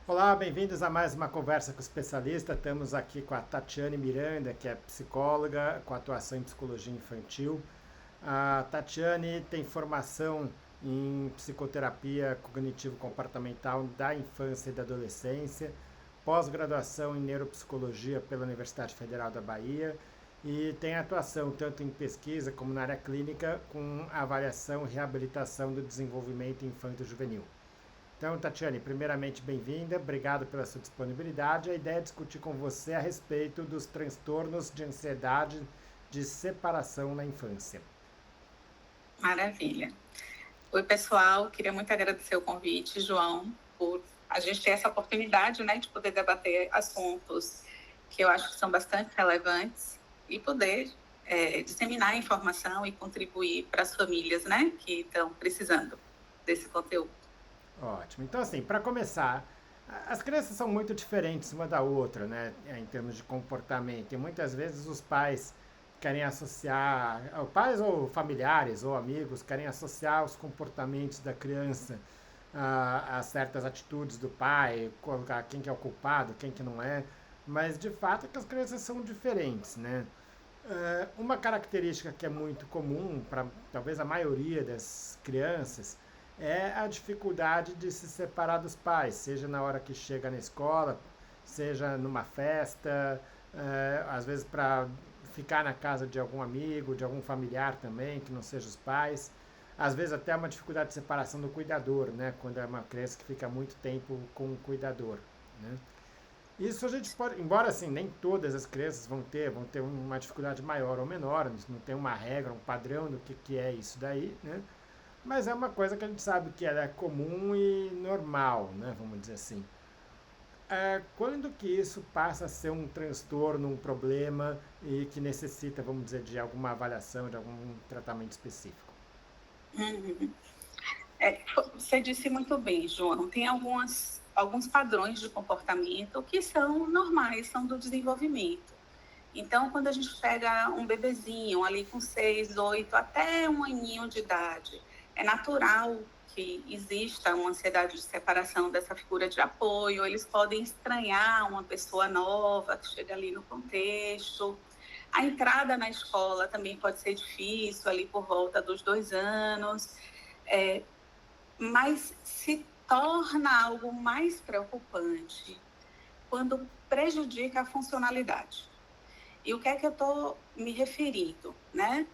Olá, bem-vindos a mais uma conversa com o especialista. Estamos aqui com a Tatiane Miranda, que é psicóloga com atuação em psicologia infantil. A Tatiane tem formação em psicoterapia cognitivo-comportamental da infância e da adolescência, pós-graduação em neuropsicologia pela Universidade Federal da Bahia e tem atuação tanto em pesquisa como na área clínica com avaliação e reabilitação do desenvolvimento infanto-juvenil. Então, Tatiane, primeiramente, bem-vinda, obrigado pela sua disponibilidade. A ideia é discutir com você a respeito dos transtornos de ansiedade de separação na infância. Maravilha. Oi, pessoal. Queria muito agradecer o convite, João, por a gente ter essa oportunidade, né, de poder debater assuntos que eu acho que são bastante relevantes e poder disseminar a informação e contribuir para as famílias, né, que estão precisando desse conteúdo. Ótimo. Então, assim, para começar, as crianças são muito diferentes uma da outra, né, em termos de comportamento. E muitas vezes os pais querem associar, pais ou familiares ou amigos querem associar os comportamentos da criança a certas atitudes do pai, colocar quem que é o culpado, quem que não é. Mas de fato é que as crianças são diferentes, né? Uma característica que é muito comum para talvez a maioria das crianças é a dificuldade de se separar dos pais, seja na hora que chega na escola, seja numa festa, às vezes para ficar na casa de algum amigo, de algum familiar também, que não seja os pais. Às vezes até uma dificuldade de separação do cuidador, né? Quando é uma criança que fica muito tempo com o cuidador, né? Isso a gente pode, embora assim, nem todas as crianças vão ter uma dificuldade maior ou menor, não tem uma regra, um padrão do que é isso daí, né? Mas é uma coisa que a gente sabe que ela é comum e normal, né? Vamos dizer assim. Quando que isso passa a ser um transtorno, um problema e que necessita, vamos dizer, de alguma avaliação, de algum tratamento específico? Uhum. Você disse muito bem, João. Tem alguns padrões de comportamento que são normais, são do desenvolvimento. Então, quando a gente pega um bebezinho ali com 6, 8, até um aninho de idade, é natural que exista uma ansiedade de separação dessa figura de apoio. Eles podem estranhar uma pessoa nova que chega ali no contexto. A entrada na escola também pode ser difícil, ali por volta dos 2 anos. É, mas se torna algo mais preocupante quando prejudica a funcionalidade. E o que é que eu estou me referindo, né?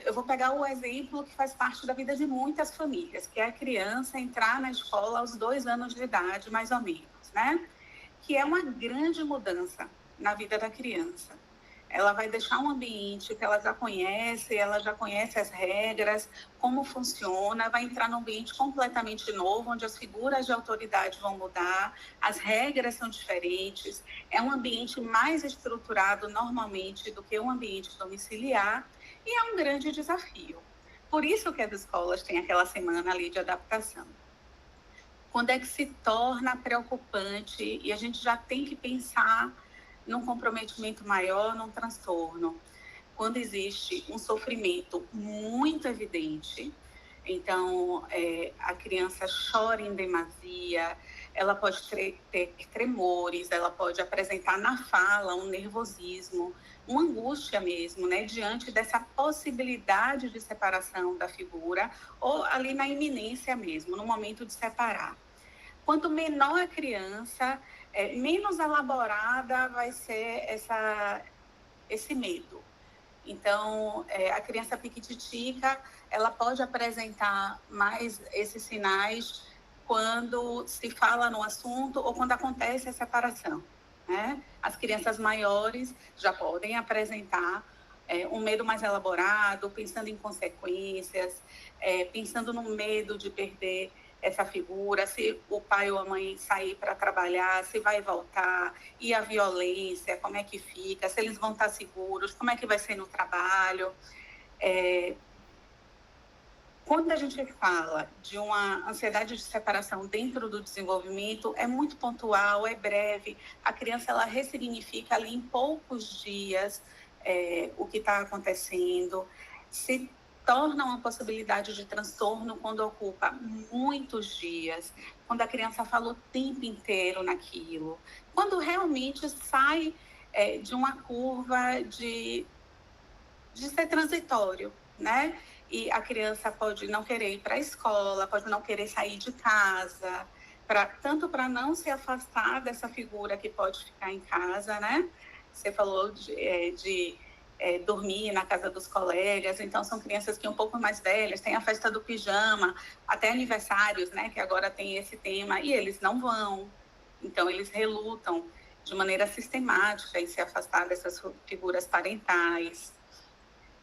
Eu vou pegar o exemplo que faz parte da vida de muitas famílias, que é a criança entrar na escola aos 2 anos de idade, mais ou menos, né? Que é uma grande mudança na vida da criança. Ela vai deixar um ambiente que ela já conhece as regras, como funciona, vai entrar num ambiente completamente novo, onde as figuras de autoridade vão mudar, as regras são diferentes, é um ambiente mais estruturado normalmente do que um ambiente domiciliar, e é um grande desafio. Por isso que as escolas têm aquela semana ali de adaptação. Quando é que se torna preocupante e a gente já tem que pensar num comprometimento maior, num transtorno? Quando existe um sofrimento muito evidente, então a criança chora em demasia, ela pode ter tremores, ela pode apresentar na fala um nervosismo, uma angústia mesmo, né, diante dessa possibilidade de separação da figura, ou ali na iminência mesmo, no momento de separar. Quanto menor a criança, menos elaborada vai ser esse medo. Então, a criança piquititica, ela pode apresentar mais esses sinais quando se fala no assunto ou quando acontece a separação, né? As crianças maiores já podem apresentar um medo mais elaborado, pensando em consequências, pensando no medo de perder essa figura, se o pai ou a mãe sair para trabalhar, se vai voltar, e a violência, como é que fica, se eles vão estar seguros, como é que vai ser no trabalho. Quando a gente fala de uma ansiedade de separação dentro do desenvolvimento, é muito pontual, é breve, a criança ela ressignifica ali em poucos dias o que está acontecendo, se torna uma possibilidade de transtorno quando ocupa muitos dias, quando a criança fala o tempo inteiro naquilo, quando realmente sai de uma curva de ser transitório, né? E a criança pode não querer ir para a escola, pode não querer sair de casa, tanto para não se afastar dessa figura que pode ficar em casa, né? Você falou de dormir na casa dos colegas, então são crianças que um pouco mais velhas, tem a festa do pijama, até aniversários, né? Que agora tem esse tema, e eles não vão. Então, eles relutam de maneira sistemática em se afastar dessas figuras parentais.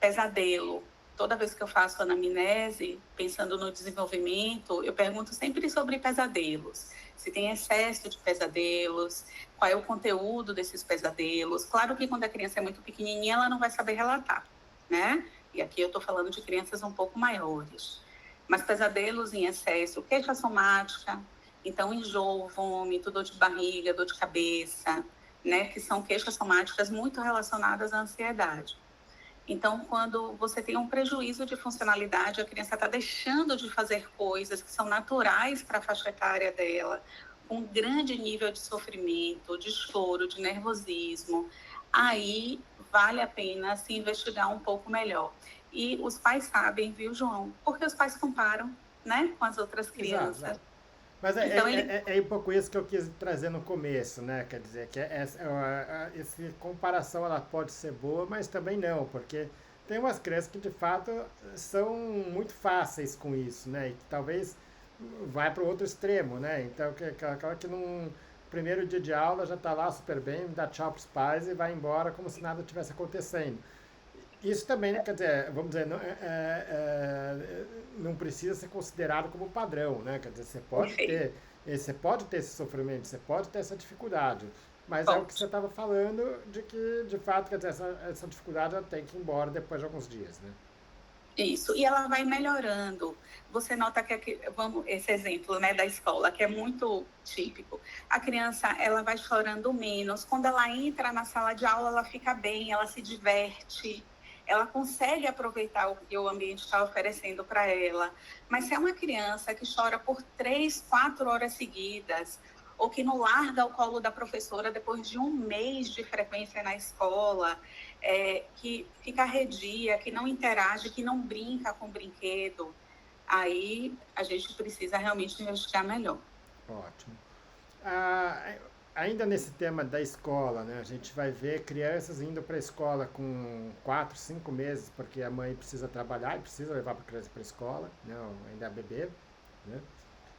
Pesadelo. Toda vez que eu faço anamnese, pensando no desenvolvimento, eu pergunto sempre sobre pesadelos. Se tem excesso de pesadelos, qual é o conteúdo desses pesadelos. Claro que quando a criança é muito pequenininha, ela não vai saber relatar, né? E aqui eu estou falando de crianças um pouco maiores. Mas pesadelos em excesso, queixa somática, então enjoo, vômito, dor de barriga, dor de cabeça, né? Que são queixas somáticas muito relacionadas à ansiedade. Então, quando você tem um prejuízo de funcionalidade, a criança está deixando de fazer coisas que são naturais para a faixa etária dela, com um grande nível de sofrimento, de choro, de nervosismo, aí vale a pena se investigar um pouco melhor. E os pais sabem, viu, João? Porque os pais comparam, né, com as outras crianças. Exato. Mas Então, é um pouco isso que eu quis trazer no começo, né? Quer dizer, que essa comparação ela pode ser boa, mas também não, porque tem umas crianças que de fato são muito fáceis com isso, né? E que talvez vai para o outro extremo, né? Então, aquela que num primeiro dia de aula já está lá super bem, dá tchau para os pais e vai embora como se nada tivesse acontecendo. Isso também, né, quer dizer, vamos dizer, não precisa ser considerado como padrão, né? Quer dizer, você pode ter esse sofrimento, você pode ter essa dificuldade, mas é o que você estava falando de que, de fato, quer dizer, essa dificuldade ela tem que ir embora depois de alguns dias, né? Isso, e ela vai melhorando. Você nota que aqui, vamos, esse exemplo, né, da escola, que é muito típico. A criança, ela vai chorando menos. Quando ela entra na sala de aula, ela fica bem, ela se diverte, ela consegue aproveitar o que o ambiente está oferecendo para ela. Mas se é uma criança que chora por 3, 4 horas seguidas, ou que não larga o colo da professora depois de um mês de frequência na escola, que fica arredia, que não interage, que não brinca com o brinquedo, aí a gente precisa realmente investigar melhor. Ótimo. Ah, ainda nesse tema da escola, né? A gente vai ver crianças indo para a escola com 4, 5 meses, porque a mãe precisa trabalhar e precisa levar a criança para a escola, né? Ainda é bebê, né?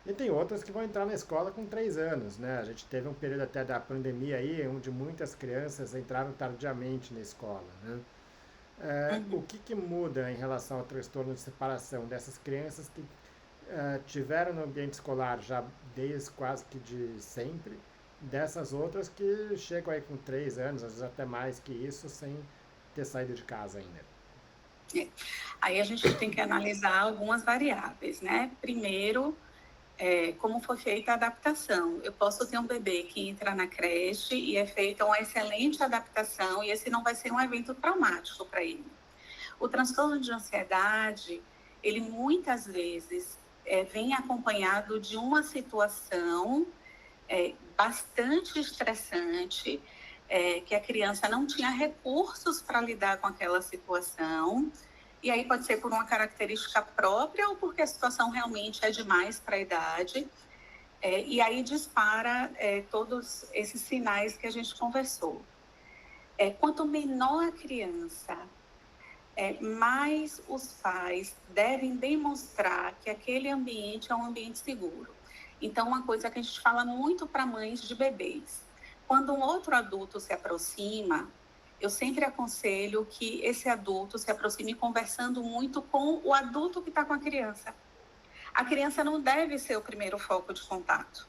E tem outras que vão entrar na escola com 3 anos, né? A gente teve um período até da pandemia aí, onde muitas crianças entraram tardiamente na escola, né? O que muda em relação ao transtorno de separação dessas crianças que tiveram no ambiente escolar já desde quase que de sempre, dessas outras que chegam aí com 3 anos, às vezes até mais que isso, sem ter saído de casa ainda? Aí a gente tem que analisar algumas variáveis, né? Primeiro, como foi feita a adaptação. Eu posso ter um bebê que entra na creche e é feita uma excelente adaptação e esse não vai ser um evento traumático para ele. O transtorno de ansiedade, ele muitas vezes vem acompanhado de uma situação bastante estressante, que a criança não tinha recursos para lidar com aquela situação. E aí pode ser por uma característica própria ou porque a situação realmente é demais para a idade. E aí dispara todos esses sinais que a gente conversou. Quanto menor a criança, mais os pais devem demonstrar que aquele ambiente é um ambiente seguro. Então, uma coisa que a gente fala muito para mães de bebês. Quando um outro adulto se aproxima, eu sempre aconselho que esse adulto se aproxime conversando muito com o adulto que está com a criança. A criança não deve ser o primeiro foco de contato.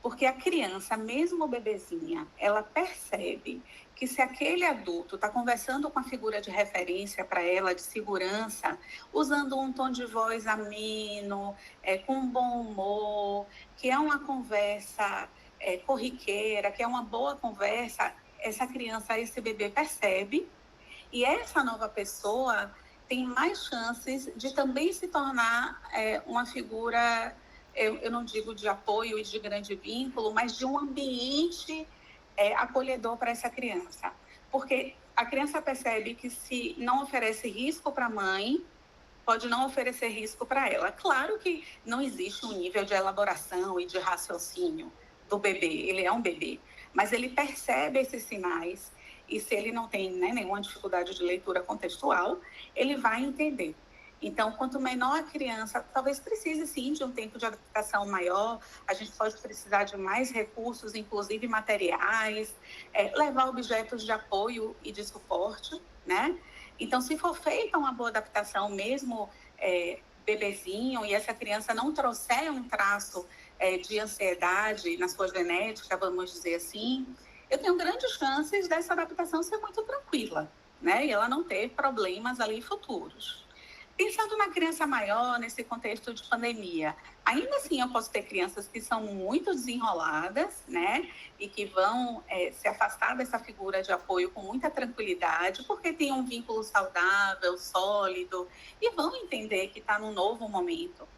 Porque a criança, mesmo bebezinha, ela percebe que se aquele adulto está conversando com a figura de referência para ela, de segurança, usando um tom de voz ameno, com bom humor, que é uma conversa corriqueira, que é uma boa conversa, essa criança, esse bebê percebe, e essa nova pessoa, tem mais chances de também se tornar uma figura, eu não digo de apoio e de grande vínculo, mas de um ambiente acolhedor para essa criança. Porque a criança percebe que se não oferece risco para a mãe, pode não oferecer risco para ela. Claro que não existe um nível de elaboração e de raciocínio do bebê, ele é um bebê, mas ele percebe esses sinais e se ele não tem, né, nenhuma dificuldade de leitura contextual, ele vai entender. Então, quanto menor a criança, talvez precise sim de um tempo de adaptação maior, a gente pode precisar de mais recursos, inclusive materiais, levar objetos de apoio e de suporte, né? Então, se for feita uma boa adaptação, mesmo bebezinho, e essa criança não trouxer um traço de ansiedade na sua genética, vamos dizer assim, eu tenho grandes chances dessa adaptação ser muito tranquila, né? E ela não ter problemas ali futuros. Pensando na criança maior, nesse contexto de pandemia, ainda assim eu posso ter crianças que são muito desenroladas, né? E que vão se afastar dessa figura de apoio com muita tranquilidade, porque tem um vínculo saudável, sólido, e vão entender que está num novo momento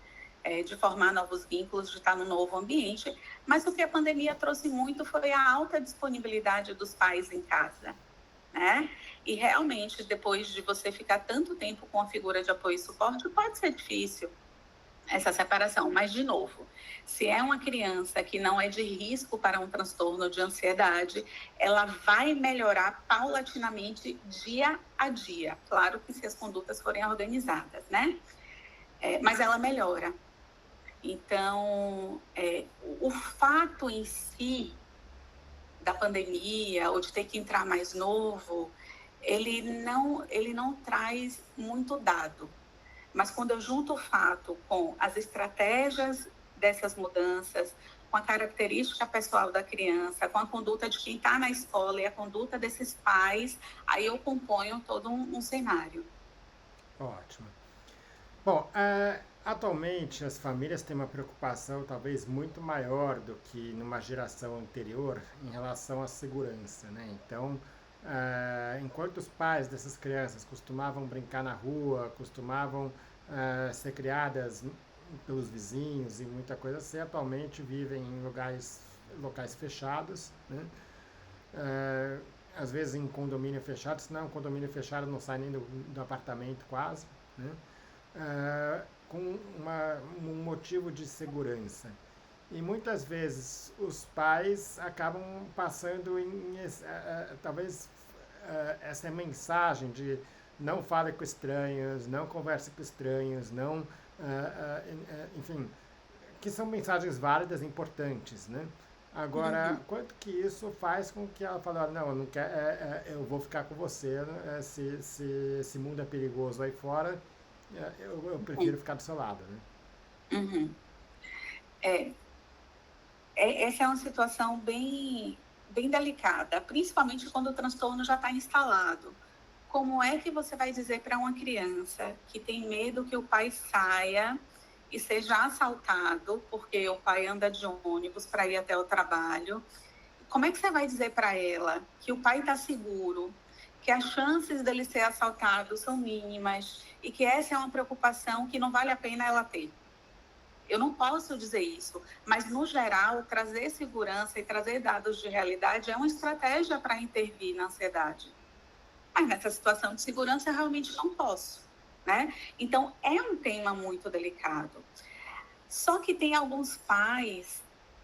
de formar novos vínculos, de estar num novo ambiente. Mas o que a pandemia trouxe muito foi a alta disponibilidade dos pais em casa, né? E realmente, depois de você ficar tanto tempo com a figura de apoio e suporte, pode ser difícil essa separação. Mas, de novo, se é uma criança que não é de risco para um transtorno de ansiedade, ela vai melhorar paulatinamente dia a dia. Claro que se as condutas forem organizadas, né? Mas ela melhora. Então, o fato em si da pandemia ou de ter que entrar mais novo, ele não traz muito dado. Mas quando eu junto o fato com as estratégias dessas mudanças, com a característica pessoal da criança, com a conduta de quem está na escola e a conduta desses pais, aí eu componho todo um cenário. Ótimo. Bom, atualmente as famílias têm uma preocupação talvez muito maior do que numa geração anterior em relação à segurança, né? Então, enquanto os pais dessas crianças costumavam brincar na rua, costumavam ser criadas pelos vizinhos e muita coisa assim, atualmente vivem em locais fechados, né? Às vezes em condomínio fechado, se não é um condomínio fechado não sai nem do apartamento quase, né? Com um motivo de segurança. E muitas vezes os pais acabam passando talvez essa mensagem de não fale com estranhos, não converse com estranhos, não, enfim, que são mensagens válidas, importantes, né? Agora, quanto que isso faz com que ela fale, não, eu não quero, eu vou ficar com você, né? Se esse mundo é perigoso aí fora, eu prefiro ficar do seu lado, né? Uhum. Essa é uma situação bem delicada, principalmente quando o transtorno já está instalado. Como é que você vai dizer para uma criança que tem medo que o pai saia e seja assaltado, porque o pai anda de ônibus para ir até o trabalho? Como é que você vai dizer para ela que o pai está seguro, que as chances dele ser assaltado são mínimas e que essa é uma preocupação que não vale a pena ela ter? Eu não posso dizer isso, mas, no geral, trazer segurança e trazer dados de realidade é uma estratégia para intervir na ansiedade. Mas nessa situação de segurança, eu realmente não posso, né? Então, é um tema muito delicado. Só que tem alguns pais,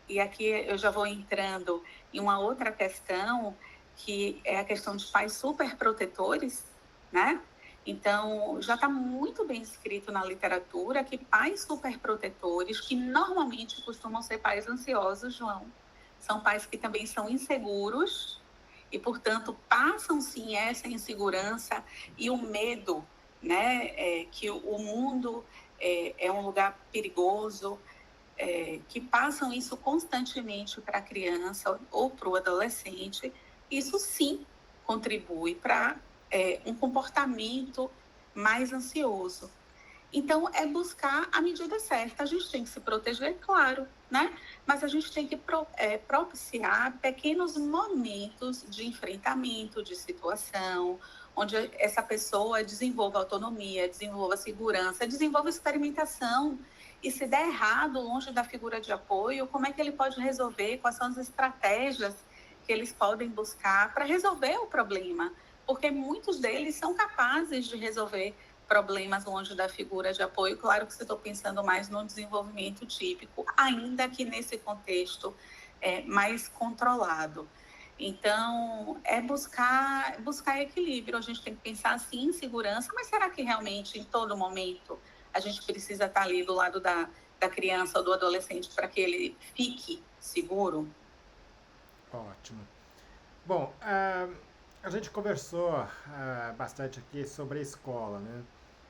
e aqui eu já vou entrando em uma outra questão, que é a questão de pais superprotetores, né? Então, já está muito bem escrito na literatura que pais superprotetores, que normalmente costumam ser pais ansiosos, João, são pais que também são inseguros e, portanto, passam sim essa insegurança e o medo, né? Que o mundo é um lugar perigoso, que passam isso constantemente para a criança ou para o adolescente. Isso sim contribui para um comportamento mais ansioso. Então, é buscar a medida certa. A gente tem que se proteger, claro, né? Mas a gente tem que propiciar pequenos momentos de enfrentamento, de situação, onde essa pessoa desenvolva autonomia, desenvolva segurança, desenvolva experimentação. E se der errado, longe da figura de apoio, como é que ele pode resolver? Quais são as estratégias que eles podem buscar para resolver o problema? Porque muitos deles são capazes de resolver problemas longe da figura de apoio. Claro que você está pensando mais no desenvolvimento típico, ainda que nesse contexto mais controlado. Então, é buscar equilíbrio. A gente tem que pensar, assim, em segurança, mas será que realmente, em todo momento, a gente precisa estar ali do lado da criança ou do adolescente para que ele fique seguro? Ótimo. Bom, a gente conversou bastante aqui sobre a escola, né?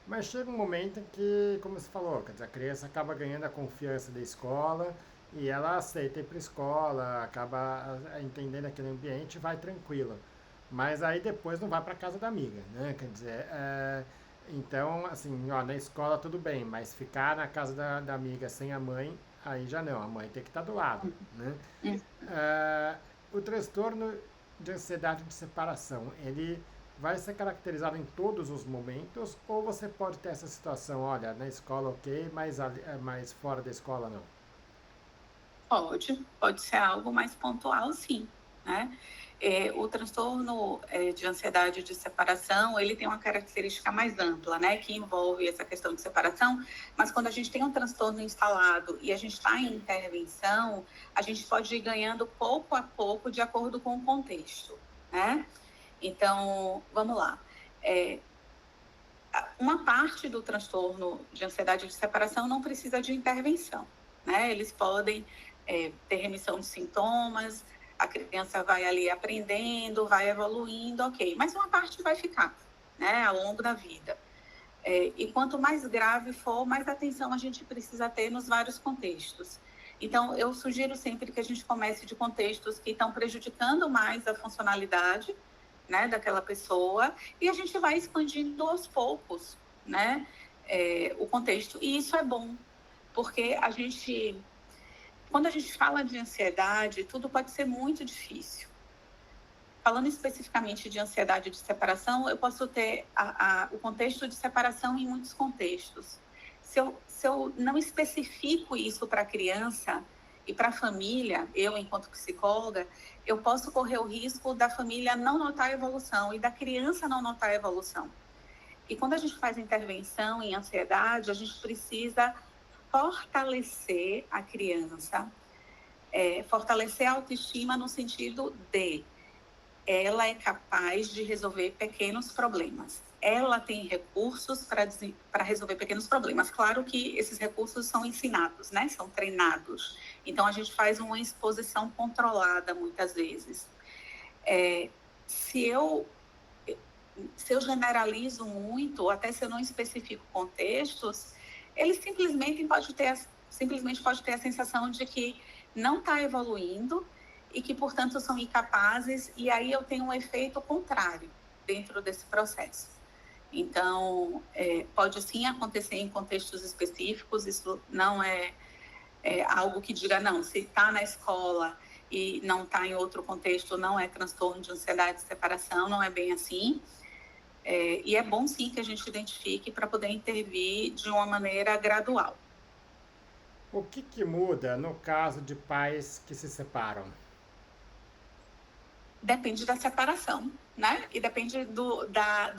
Mas chega um momento em que, como você falou, quer dizer, a criança acaba ganhando a confiança da escola e ela aceita ir para a escola, acaba entendendo aquele ambiente e vai tranquila. Mas aí depois não vai para casa da amiga, né? Quer dizer, então, assim, ó, na escola tudo bem, mas ficar na casa da amiga sem a mãe, aí já não, a mãe tem que estar do lado, né? O transtorno de ansiedade de separação, ele vai ser caracterizado em todos os momentos ou você pode ter essa situação, olha, na escola ok, mas fora da escola não? Pode ser algo mais pontual, sim, né? O transtorno de ansiedade de separação, ele tem uma característica mais ampla, né? Que envolve essa questão de separação, mas quando a gente tem um transtorno instalado e a gente está em intervenção, a gente pode ir ganhando pouco a pouco de acordo com o contexto, né? Então, vamos lá. Uma parte do transtorno de ansiedade de separação não precisa de intervenção, né? Eles podem ter remissão de sintomas, a criança vai ali aprendendo, vai evoluindo, ok. Mas uma parte vai ficar, né, ao longo da vida. E quanto mais grave for, mais atenção a gente precisa ter nos vários contextos. Então, eu sugiro sempre que a gente comece de contextos que estão prejudicando mais a funcionalidade, né, daquela pessoa, e a gente vai expandindo aos poucos, né, o contexto. E isso é bom, porque quando a gente fala de ansiedade, tudo pode ser muito difícil. Falando especificamente de ansiedade de separação, eu posso ter o contexto de separação em muitos contextos. Se eu não especifico isso para a criança e para a família, eu, enquanto psicóloga, eu posso correr o risco da família não notar a evolução e da criança não notar a evolução. E quando a gente faz intervenção em ansiedade, a gente precisa fortalecer a criança, fortalecer a autoestima no sentido de ela é capaz de resolver pequenos problemas. Ela tem recursos para resolver pequenos problemas. Claro que esses recursos são ensinados, né? São treinados. Então, a gente faz uma exposição controlada, muitas vezes. Se eu generalizo muito, ou até se eu não especifico contextos, ele simplesmente pode ter a sensação de que não está evoluindo e que, portanto, são incapazes, e aí eu tenho um efeito contrário dentro desse processo. Então, pode sim acontecer em contextos específicos, isso não é algo que diga, não, se está na escola e não está em outro contexto, não é transtorno de ansiedade de separação, não é bem assim. E é bom sim que a gente identifique para poder intervir de uma maneira gradual. O que muda no caso de pais que se separam? Depende da separação, né? E depende do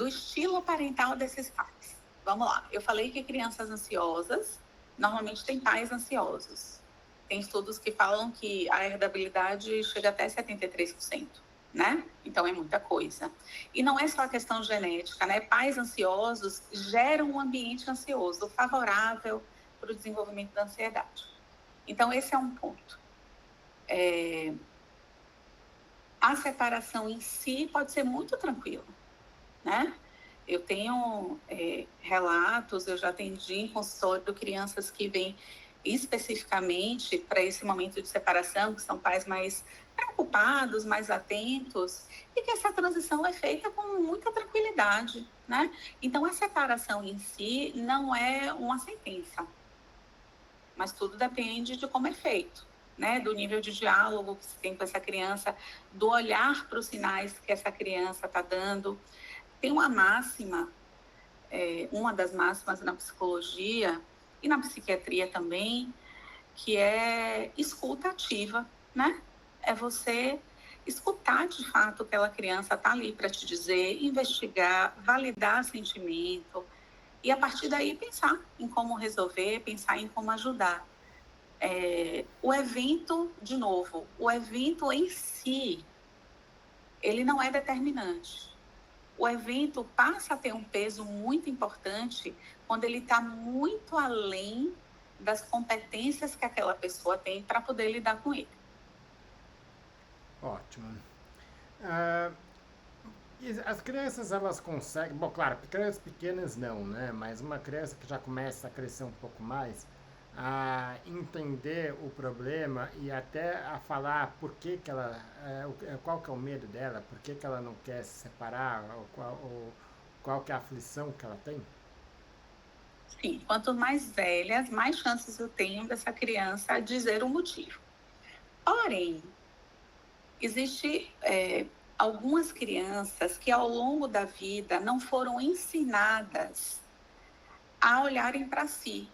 estilo parental desses pais. Vamos lá, eu falei que crianças ansiosas normalmente têm pais ansiosos. Tem estudos que falam que a herdabilidade chega até 73%, né? Então é muita coisa. E não é só a questão genética, né? Pais ansiosos geram um ambiente ansioso favorável para o desenvolvimento da ansiedade. Então esse é um ponto. A separação em si pode ser muito tranquila, né? Eu tenho relatos, eu já atendi em consultório crianças que vêm especificamente para esse momento de separação, que são pais mais preocupados, mais atentos, e que essa transição é feita com muita tranquilidade, né? Então, a separação em si não é uma sentença, mas tudo depende de como é feito, né? Do nível de diálogo que se tem com essa criança, do olhar para os sinais que essa criança está dando. Tem uma máxima, uma das máximas na psicologia e na psiquiatria também, que é escuta ativa, né? É você escutar de fato o que aquela criança está ali para te dizer, investigar, validar sentimento e a partir daí pensar em como resolver, pensar em como ajudar. O evento, de novo, o evento em si, ele não é determinante. O evento passa a ter um peso muito importante quando ele está muito além das competências que aquela pessoa tem para poder lidar com ele. Ótimo. Ah, e as crianças, elas conseguem... Bom, claro, crianças pequenas não, né? Mas uma criança que já começa a crescer um pouco mais, a entender o problema e até a falar por que que ela... qual que é o medo dela, por que que ela não quer se separar, ou qual que é a aflição que ela tem? Sim, quanto mais velhas, mais chances eu tenho dessa criança dizer o motivo. Porém, existe algumas crianças que ao longo da vida não foram ensinadas a olharem para si,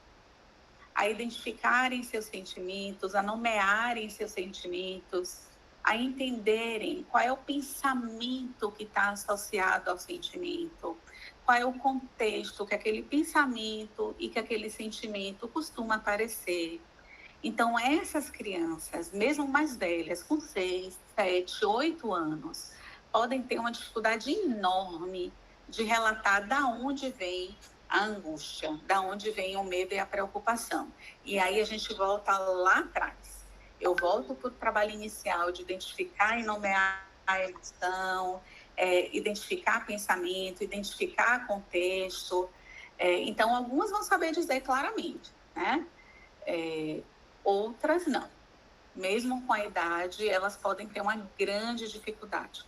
a identificarem seus sentimentos, a nomearem seus sentimentos, a entenderem qual é o pensamento que está associado ao sentimento, qual é o contexto que aquele pensamento e que aquele sentimento costuma aparecer. Então, essas crianças, mesmo mais velhas, com 6, 7, 8 anos, podem ter uma dificuldade enorme de relatar da onde vem a angústia, da onde vem o medo e a preocupação. E aí a gente volta lá atrás. Eu volto para o trabalho inicial de identificar e nomear a emoção, identificar pensamento, identificar contexto. Então, algumas vão saber dizer claramente, né? Outras não. Mesmo com a idade, elas podem ter uma grande dificuldade.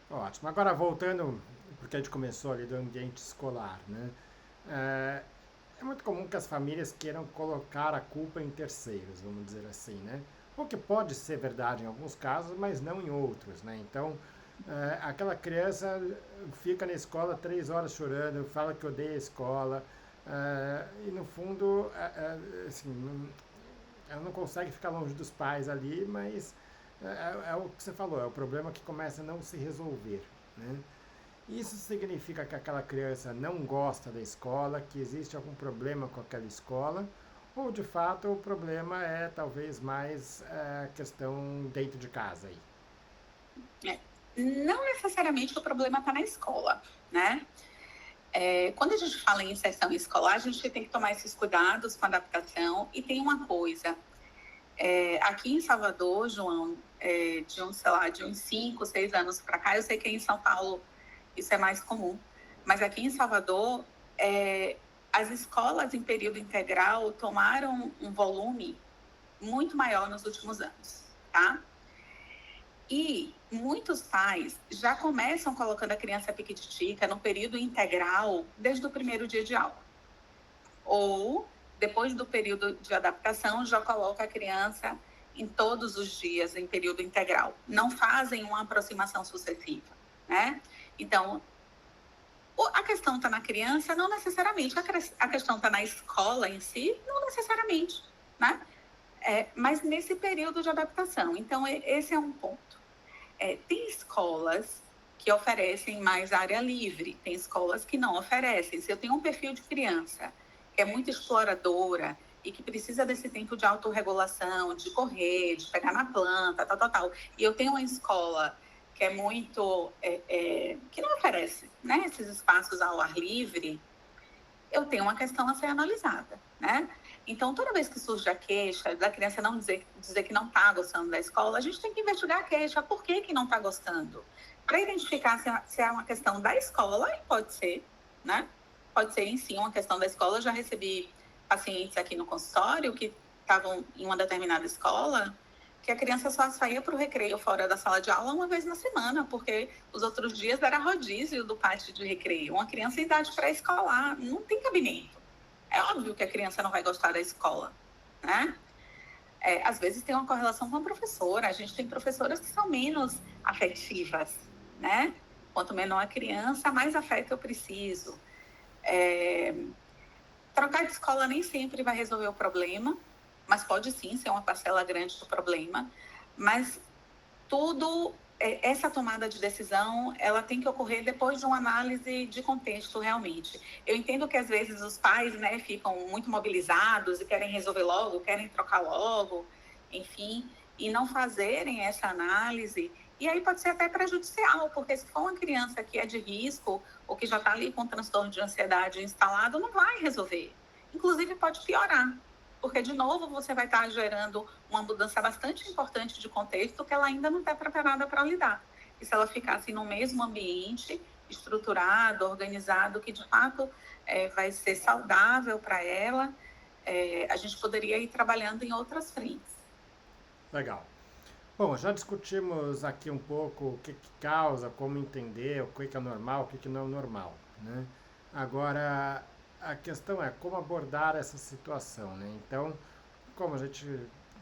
Ótimo. Agora, voltando, porque a gente começou ali do ambiente escolar, né? É, é muito comum que as famílias queiram colocar a culpa em terceiros, vamos dizer assim, né? O que pode ser verdade em alguns casos, mas não em outros, né? Então, aquela criança fica na escola 3 horas chorando, fala que odeia a escola, e no fundo, assim, ela não consegue ficar longe dos pais ali, mas é o que você falou, é o problema que começa a não se resolver, né? Isso significa que aquela criança não gosta da escola, que existe algum problema com aquela escola, ou de fato o problema é talvez mais questão dentro de casa aí? Não necessariamente o problema está na escola, né? Quando a gente fala em inserção escolar, a gente tem que tomar esses cuidados com a adaptação. E tem uma coisa, aqui em Salvador, João, de uns 5, 6 anos para cá, eu sei que em São Paulo isso é mais comum, mas aqui em Salvador, as escolas em período integral tomaram um volume muito maior nos últimos anos, tá? E muitos pais já começam colocando a criança piquititica no período integral desde o primeiro dia de aula. Ou, depois do período de adaptação, já coloca a criança em todos os dias em período integral. Não fazem uma aproximação sucessiva, né? Então, a questão está na criança, não necessariamente. A questão está na escola em si, não necessariamente, né? Mas nesse período de adaptação. Então, esse é um ponto. Tem escolas que oferecem mais área livre, tem escolas que não oferecem. Se eu tenho um perfil de criança que é muito exploradora e que precisa desse tempo de autorregulação, de correr, de pegar na planta, tal, e eu tenho uma escola que é muito... que não oferece, né, esses espaços ao ar livre, eu tenho uma questão a ser analisada, né? Então, toda vez que surge a queixa da criança não dizer que não está gostando da escola, a gente tem que investigar a queixa, por que não está gostando? Para identificar se é uma questão da escola, e pode ser, né? Pode ser, em si, uma questão da escola. Eu já recebi pacientes aqui no consultório que estavam em uma determinada escola, que a criança só saía para o recreio fora da sala de aula uma vez na semana, porque os outros dias era rodízio do pátio de recreio. Uma criança em idade pré-escolar não tem cabimento. É óbvio que a criança não vai gostar da escola, né? Às vezes tem uma correlação com a professora. A gente tem professoras que são menos afetivas, né? Quanto menor a criança, mais afeto eu preciso. Trocar de escola nem sempre vai resolver o problema, mas pode sim ser uma parcela grande do problema. Mas essa tomada de decisão, ela tem que ocorrer depois de uma análise de contexto, realmente. Eu entendo que, às vezes, os pais, né, ficam muito mobilizados e querem resolver logo, querem trocar logo, enfim, e não fazerem essa análise. E aí pode ser até prejudicial, porque se for uma criança que é de risco ou que já está ali com transtorno de ansiedade instalado, não vai resolver. Inclusive, pode piorar, porque, de novo, você vai estar gerando uma mudança bastante importante de contexto que ela ainda não está preparada para lidar. E se ela ficasse no mesmo ambiente, estruturado, organizado, que, de fato, vai ser saudável para ela, a gente poderia ir trabalhando em outras frentes. Legal. Bom, já discutimos aqui um pouco o que causa, como entender, o que é normal, o que não é normal, né? Agora, a questão é como abordar essa situação, né? Então, como a gente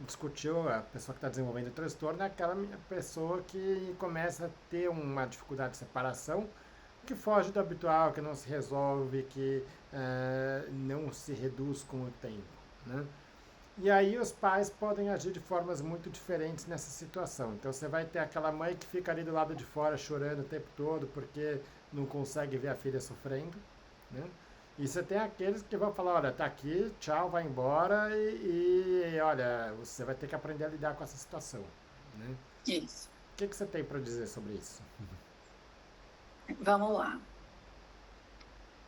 discutiu, a pessoa que está desenvolvendo o transtorno é aquela pessoa que começa a ter uma dificuldade de separação, que foge do habitual, que não se resolve, que não se reduz com o tempo, né? E aí os pais podem agir de formas muito diferentes nessa situação. Então você vai ter aquela mãe que fica ali do lado de fora chorando o tempo todo porque não consegue ver a filha sofrendo, né? E você tem aqueles que vão falar, olha, tá aqui, tchau, vai embora olha, você vai ter que aprender a lidar com essa situação, né? Isso. O que você tem para dizer sobre isso? Vamos lá.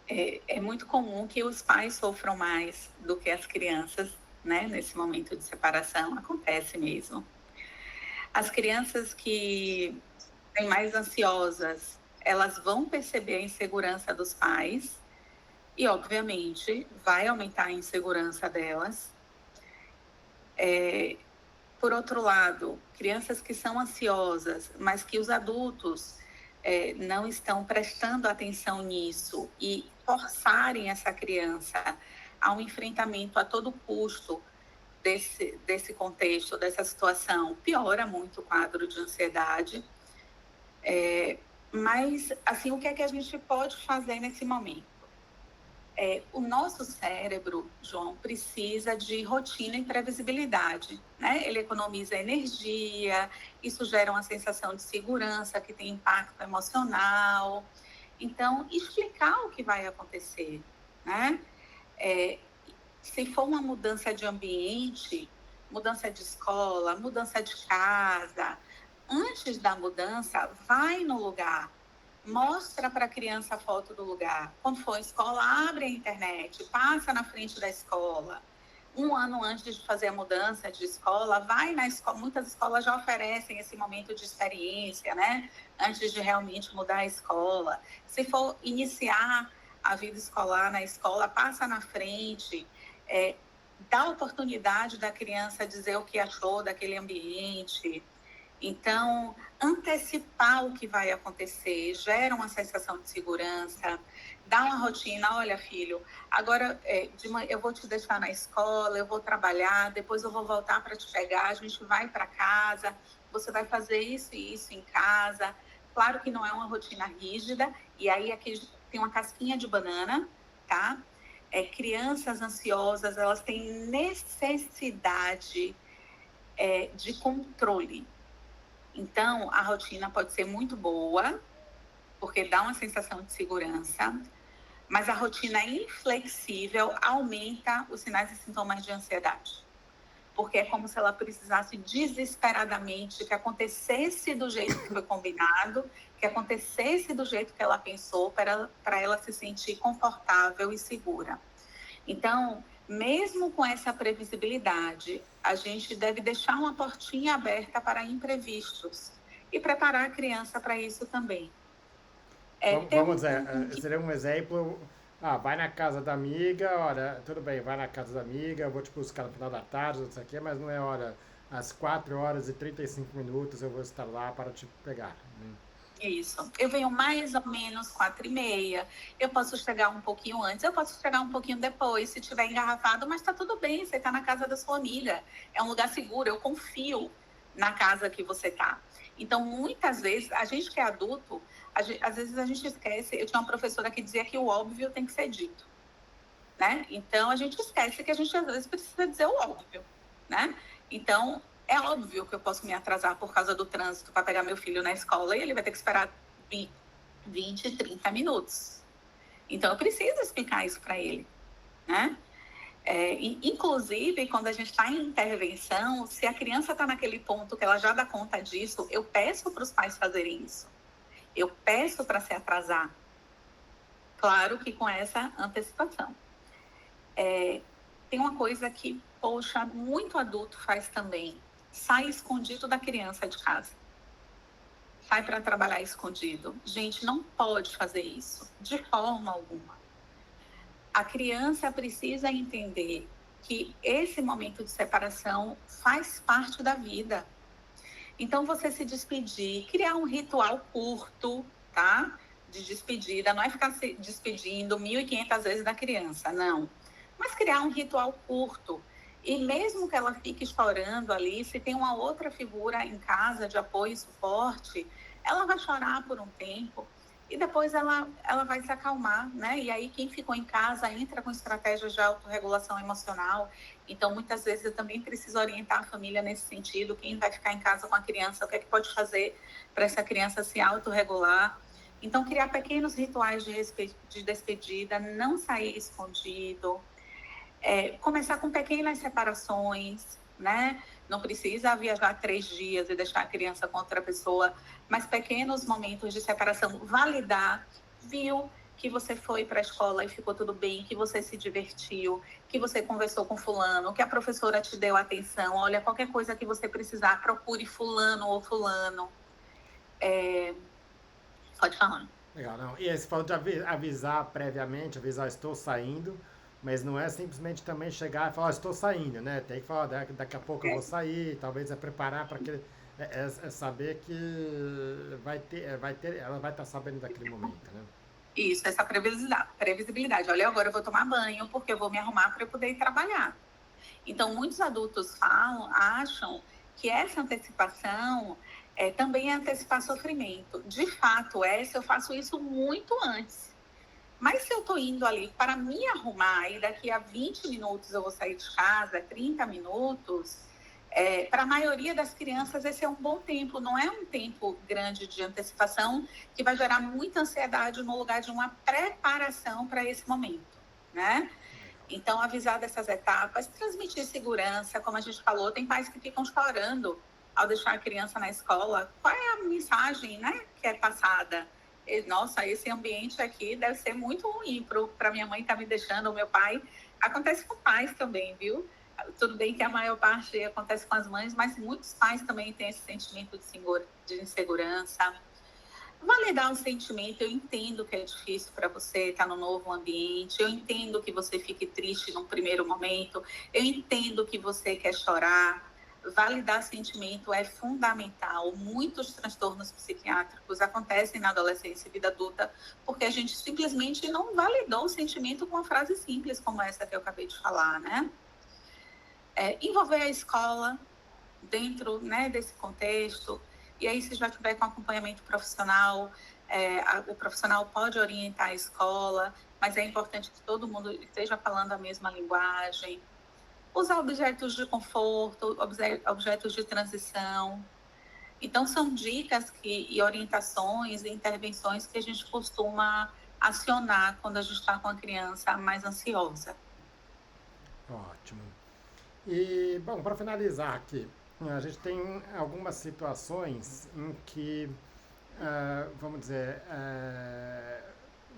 É muito comum que os pais sofram mais do que as crianças, né, nesse momento de separação, acontece mesmo. As crianças que têm mais ansiosas, elas vão perceber a insegurança dos pais e, obviamente, vai aumentar a insegurança delas. Por outro lado, crianças que são ansiosas, mas que os adultos não estão prestando atenção nisso e forçarem essa criança a um enfrentamento a todo custo desse contexto, dessa situação, piora muito o quadro de ansiedade. Mas, assim, o que é que a gente pode fazer nesse momento? O nosso cérebro, João, precisa de rotina e previsibilidade, né? Ele economiza energia, isso gera uma sensação de segurança que tem impacto emocional. Então, explicar o que vai acontecer, né? Se for uma mudança de ambiente, mudança de escola, mudança de casa, antes da mudança, vai no lugar. Mostra para a criança a foto do lugar. Quando for à escola, abre a internet, passa na frente da escola. Um ano antes de fazer a mudança de escola, vai na escola. Muitas escolas já oferecem esse momento de experiência, né? Antes de realmente mudar a escola. Se for iniciar a vida escolar na escola, passa na frente. Dá oportunidade da criança dizer o que achou daquele ambiente. Então, antecipar o que vai acontecer gera uma sensação de segurança, dá uma rotina. Olha, filho, agora de manhã eu vou te deixar na escola, eu vou trabalhar, depois eu vou voltar para te pegar, a gente vai para casa, você vai fazer isso e isso em casa. Claro que não é uma rotina rígida, e aí aqui tem uma casquinha de banana, tá? Crianças ansiosas, elas têm necessidade de controle. Então, a rotina pode ser muito boa, porque dá uma sensação de segurança, mas a rotina inflexível aumenta os sinais e sintomas de ansiedade. Porque é como se ela precisasse desesperadamente que acontecesse do jeito que foi combinado, que acontecesse do jeito que ela pensou, para ela se sentir confortável e segura. Então, mesmo com essa previsibilidade, a gente deve deixar uma portinha aberta para imprevistos e preparar a criança para isso também. Vamos dizer, seria um exemplo, vai na casa da amiga, olha, tudo bem, vai na casa da amiga, eu vou te buscar no final da tarde, não sei o quê, mas não é hora, às 4h35 eu vou estar lá para te pegar, né? Isso. Eu venho mais ou menos 4h30. Eu posso chegar um pouquinho antes, eu posso chegar um pouquinho depois, se tiver engarrafado, mas tá tudo bem, você tá na casa da sua amiga. É um lugar seguro, eu confio na casa que você está. Então, muitas vezes, a gente que é adulto, às vezes a gente esquece. Eu tinha uma professora que dizia que o óbvio tem que ser dito, né? Então, a gente esquece que a gente às vezes precisa dizer o óbvio, né? Então, é óbvio que eu posso me atrasar por causa do trânsito para pegar meu filho na escola e ele vai ter que esperar 20, 30 minutos. Então, eu preciso explicar isso para ele, né? Inclusive, quando a gente está em intervenção, se a criança está naquele ponto que ela já dá conta disso, eu peço para os pais fazerem isso. Eu peço para se atrasar. Claro que com essa antecipação. Tem uma coisa que, poxa, muito adulto faz também. Sai escondido da criança de casa. Sai para trabalhar escondido. Gente, não pode fazer isso, de forma alguma. A criança precisa entender que esse momento de separação faz parte da vida. Então, você se despedir, criar um ritual curto, tá? De despedida, não é ficar se despedindo 1.500 vezes da criança, não. Mas criar um ritual curto. E mesmo que ela fique chorando ali, se tem uma outra figura em casa de apoio e suporte, ela vai chorar por um tempo e depois ela vai se acalmar, né? E aí quem ficou em casa entra com estratégias de autorregulação emocional. Então, muitas vezes eu também preciso orientar a família nesse sentido. Quem vai ficar em casa com a criança, o que é que pode fazer para essa criança se autorregular? Então, criar pequenos rituais de despedida, não sair escondido, começar com pequenas separações, né? Não precisa viajar 3 dias e deixar a criança com outra pessoa, mas pequenos momentos de separação, validar, viu que você foi para a escola e ficou tudo bem, que você se divertiu, que você conversou com fulano, que a professora te deu atenção, olha, qualquer coisa que você precisar, procure fulano ou fulano. Pode falar. Legal, não. E aí você falou de avisar previamente, avisar estou saindo, mas não é simplesmente também chegar e falar estou saindo, né? Tem que falar daqui a pouco eu vou sair, talvez é preparar para aquele. É saber que ela vai estar sabendo daquele momento, né? Isso, essa previsibilidade. Olha, agora eu vou tomar banho porque eu vou me arrumar para eu poder ir trabalhar. Então, muitos adultos acham que essa antecipação também é antecipar sofrimento. De fato, se eu faço isso muito antes. Mas se eu estou indo ali para me arrumar e daqui a 20 minutos eu vou sair de casa, 30 minutos, para a maioria das crianças esse é um bom tempo, não é um tempo grande de antecipação que vai gerar muita ansiedade no lugar de uma preparação para esse momento, né? Então, avisar dessas etapas, transmitir segurança, como a gente falou, tem pais que ficam chorando ao deixar a criança na escola. Qual é a mensagem, né, que é passada? Nossa, esse ambiente aqui deve ser muito ruim para minha mãe estar me deixando, o meu pai. Acontece com pais também, viu? Tudo bem que a maior parte acontece com as mães, mas muitos pais também têm esse sentimento de insegurança. Validar o sentimento, eu entendo que é difícil para você estar no novo ambiente, eu entendo que você fique triste num primeiro momento, eu entendo que você quer chorar. Validar sentimento é fundamental. Muitos transtornos psiquiátricos acontecem na adolescência e vida adulta porque a gente simplesmente não validou o sentimento com uma frase simples como essa que eu acabei de falar, né? Envolver a escola dentro, né, desse contexto. E aí, se já tiver com acompanhamento profissional, o profissional pode orientar a escola, mas é importante que todo mundo esteja falando a mesma linguagem. Usar objetos de conforto, objetos de transição. Então, são dicas e orientações e intervenções que a gente costuma acionar quando a gente está com a criança mais ansiosa. Ótimo. E, bom, para finalizar aqui, a gente tem algumas situações em que, vamos dizer,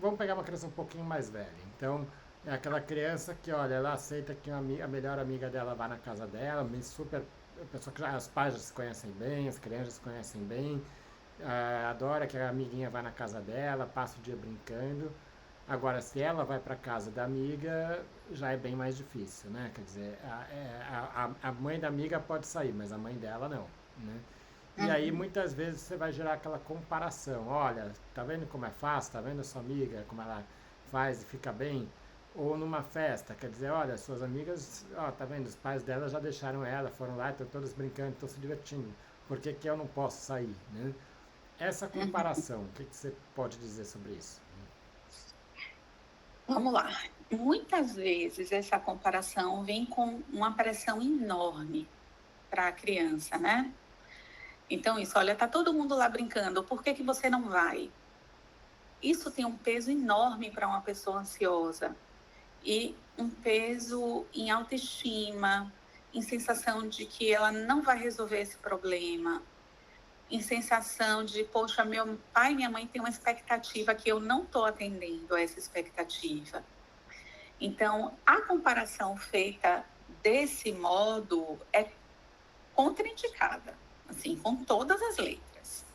vamos pegar uma criança um pouquinho mais velha. Então, é aquela criança que, olha, ela aceita que a melhor amiga dela vá na casa dela, a pessoa que os pais já se conhecem bem, as crianças se conhecem bem, adora que a amiguinha vá na casa dela, passa o dia brincando. Agora, se ela vai para casa da amiga, já é bem mais difícil, né? Quer dizer, a mãe da amiga pode sair, mas a mãe dela não, né? E aí, muitas vezes, você vai gerar aquela comparação. Olha, tá vendo como é fácil? Tá vendo a sua amiga, como ela faz e fica bem? Ou numa festa, quer dizer, olha, suas amigas, ó, tá vendo? Os pais dela já deixaram ela, foram lá, estão todos brincando, estão se divertindo. por que que eu não posso sair, né? Essa comparação, o que que você pode dizer sobre isso? Vamos lá. Muitas vezes essa comparação vem com uma pressão enorme para a criança, né? Então, isso, olha, tá todo mundo lá brincando, por que que você não vai? Isso tem um peso enorme para uma pessoa ansiosa e um peso em autoestima, em sensação de que ela não vai resolver esse problema, em sensação de, poxa, meu pai e minha mãe têm uma expectativa que eu não estou atendendo a essa expectativa. Então, a comparação feita desse modo é contraindicada, assim, com todas as letras.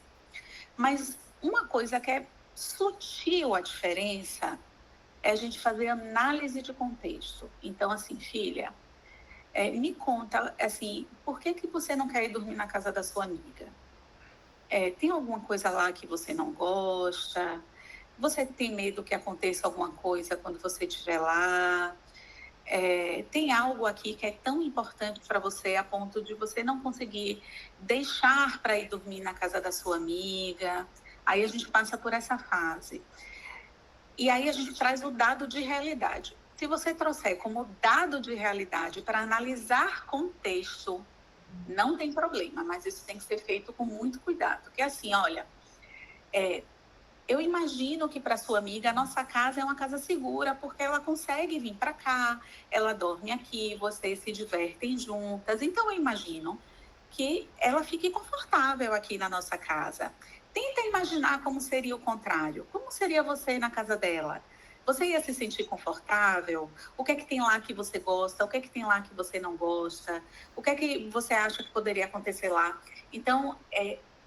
Mas uma coisa que é sutil a diferença é a gente fazer análise de contexto. Então, assim, filha, me conta, assim, por que que você não quer ir dormir na casa da sua amiga? Tem alguma coisa lá que você não gosta? Você tem medo que aconteça alguma coisa quando você estiver lá? Tem algo aqui que é tão importante para você a ponto de você não conseguir deixar para ir dormir na casa da sua amiga? Aí a gente passa por essa fase. E aí a gente traz o dado de realidade. Se você trouxer como dado de realidade para analisar contexto, não tem problema, mas isso tem que ser feito com muito cuidado. Porque assim, olha, eu imagino que para sua amiga a nossa casa é uma casa segura, porque ela consegue vir para cá, ela dorme aqui, vocês se divertem juntas. Então eu imagino que ela fique confortável aqui na nossa casa. Tenta imaginar como seria o contrário. Como seria você na casa dela? Você ia se sentir confortável? O que é que tem lá que você gosta? O que é que tem lá que você não gosta? O que é que você acha que poderia acontecer lá? Então,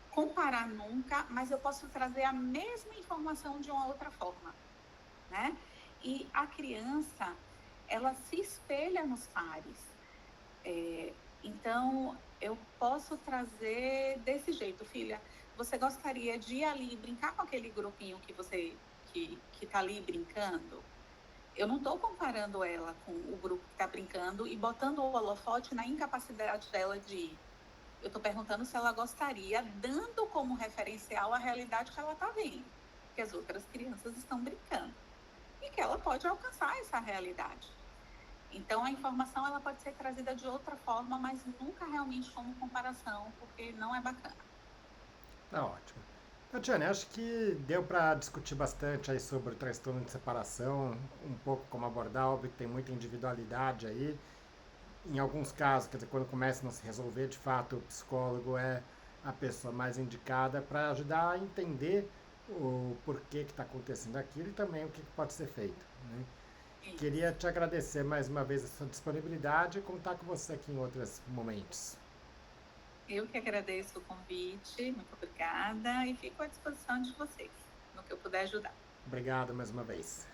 comparar nunca, mas eu posso trazer a mesma informação de uma outra forma, né? E a criança, ela se espelha nos pares. Então, eu posso trazer desse jeito, filha. Você gostaria de ir ali brincar com aquele grupinho que você que está ali brincando? Eu não estou comparando ela com o grupo que está brincando e botando o holofote na incapacidade dela de ir. Eu estou perguntando se ela gostaria, dando como referencial a realidade que ela está vendo, que as outras crianças estão brincando e que ela pode alcançar essa realidade. Então, a informação ela pode ser trazida de outra forma, mas nunca realmente como comparação, porque não é bacana. Tá ótimo. Tatiane, acho que deu para discutir bastante aí sobre o transtorno de separação, um pouco como abordar, óbvio que tem muita individualidade aí. Em alguns casos, quer dizer, quando começa a não se resolver, de fato, o psicólogo é a pessoa mais indicada para ajudar a entender o porquê que está acontecendo aquilo e também o que pode ser feito, né? Queria te agradecer mais uma vez a sua disponibilidade e contar com você aqui em outros momentos. Eu que agradeço o convite, muito obrigada, e fico à disposição de vocês, no que eu puder ajudar. Obrigado mais uma vez.